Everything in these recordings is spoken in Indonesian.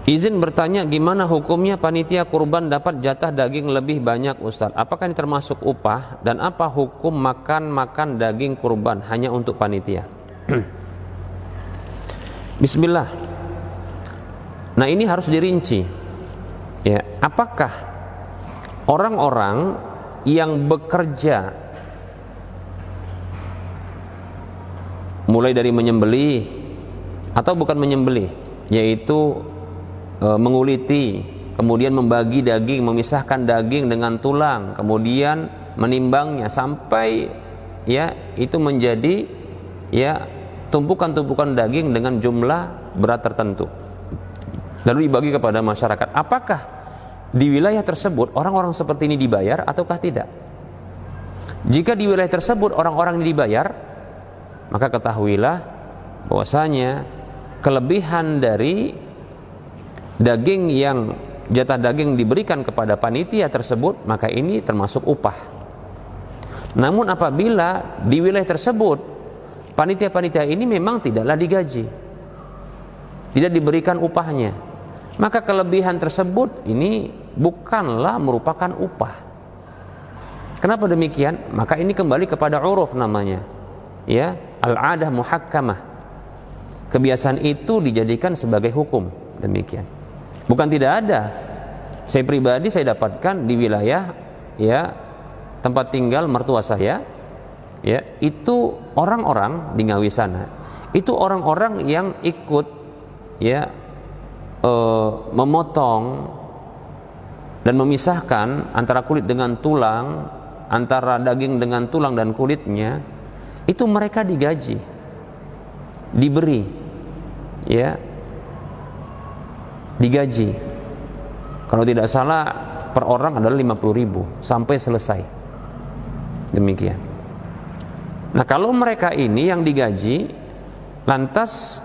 Izin bertanya, gimana hukumnya panitia kurban dapat jatah daging lebih banyak, Ustaz? Apakah ini termasuk upah? Dan apa hukum makan daging kurban hanya untuk panitia? Bismillah. Nah, ini harus dirinci. Ya, apakah orang-orang yang bekerja mulai dari menyembelih atau bukan menyembelih, yaitu menguliti, kemudian membagi daging, memisahkan daging dengan tulang, kemudian menimbangnya sampai ya itu menjadi ya tumpukan-tumpukan daging dengan jumlah berat tertentu, lalu dibagi kepada masyarakat. Apakah di wilayah tersebut orang-orang seperti ini dibayar ataukah tidak? Jika di wilayah tersebut orang-orang ini dibayar, maka ketahuilah bahwasanya kelebihan dari daging yang jatah daging diberikan kepada panitia tersebut, maka ini termasuk upah. Namun apabila di wilayah tersebut panitia-panitia ini memang tidaklah digaji, tidak diberikan upahnya, maka kelebihan tersebut ini bukanlah merupakan upah. Kenapa demikian? Maka ini kembali kepada uruf namanya, ya, al-adah muhakkamah. Kebiasaan itu dijadikan sebagai hukum, demikian. Bukan tidak ada. Saya pribadi saya dapatkan di wilayah ya tempat tinggal mertua saya, ya, itu orang-orang di Ngawi sana, itu orang-orang yang ikut ya memotong dan memisahkan antara kulit dengan tulang, antara daging dengan tulang dan kulitnya, itu mereka digaji, diberi ya, digaji. Kalau tidak salah per orang adalah 50.000 sampai selesai. Demikian. Nah, kalau mereka ini yang digaji, lantas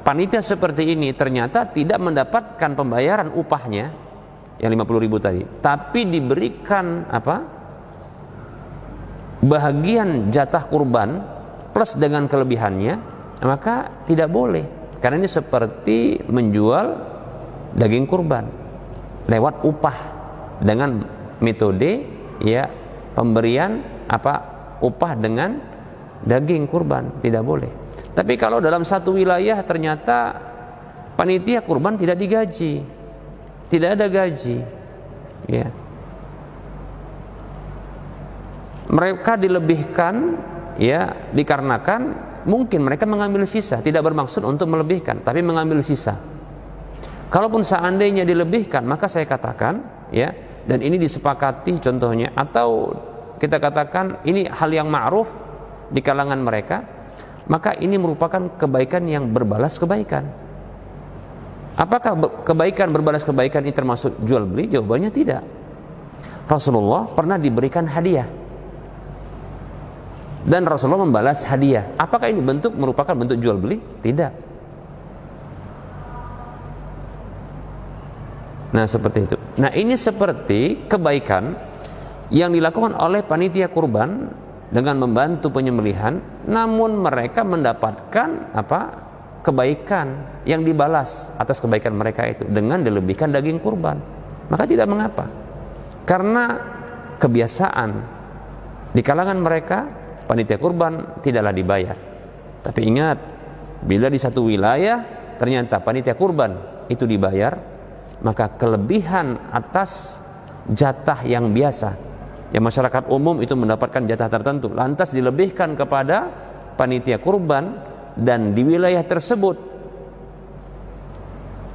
panitia seperti ini ternyata tidak mendapatkan pembayaran upahnya yang 50.000 tadi, tapi diberikan apa? Bahagian jatah kurban plus dengan kelebihannya, maka tidak boleh. Karena ini seperti menjual daging kurban lewat upah dengan metode ya pemberian apa upah dengan daging kurban, tidak boleh. Tapi kalau dalam satu wilayah ternyata panitia kurban tidak digaji, tidak ada gaji, ya, mereka dilebihkan ya dikarenakan mungkin mereka mengambil sisa, tidak bermaksud untuk melebihkan tapi mengambil sisa. Kalaupun seandainya dilebihkan, maka saya katakan ya, dan ini disepakati contohnya, atau kita katakan ini hal yang ma'ruf di kalangan mereka, maka ini merupakan kebaikan yang berbalas kebaikan. Apakah kebaikan berbalas kebaikan ini termasuk jual beli? Jawabannya tidak. Rasulullah pernah diberikan hadiah dan Rasulullah membalas hadiah. Apakah ini merupakan bentuk jual beli? Tidak. Nah, seperti itu. Nah, ini seperti kebaikan yang dilakukan oleh panitia kurban dengan membantu penyembelihan, namun mereka mendapatkan apa? Kebaikan yang dibalas atas kebaikan mereka itu dengan dilebihkan daging kurban. Maka tidak mengapa. Karena kebiasaan di kalangan mereka panitia kurban tidaklah dibayar. Tapi ingat, bila di satu wilayah ternyata panitia kurban itu dibayar, maka kelebihan atas jatah yang biasa, yang masyarakat umum itu mendapatkan jatah tertentu, lantas dilebihkan kepada panitia kurban, dan di wilayah tersebut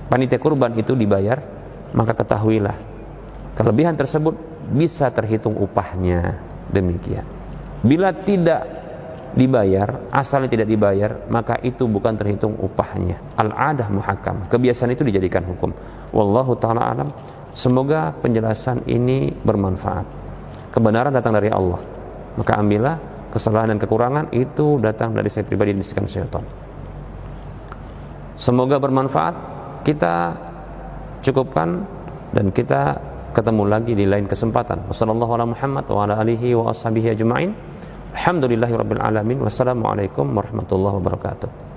panitia kurban itu dibayar, maka ketahuilah kelebihan tersebut bisa terhitung upahnya. Demikian. Bila tidak dibayar, asalnya tidak dibayar, maka itu bukan terhitung upahnya. Al-adah muhakkamah. Kebiasaan itu dijadikan hukum. Wallahu ta'ala alam. Semoga penjelasan ini bermanfaat. Kebenaran datang dari Allah, maka ambillah. Kesalahan dan kekurangan itu datang dari saya pribadi dan bisikan syaitan. Semoga bermanfaat. Kita cukupkan dan kita ketemu lagi di lain kesempatan. Wassallallahu ala Muhammad wa ala alihi wa ashabihi ajma'in. Alhamdulillahirabbil alamin. Wassalamualaikum warahmatullahi wabarakatuh.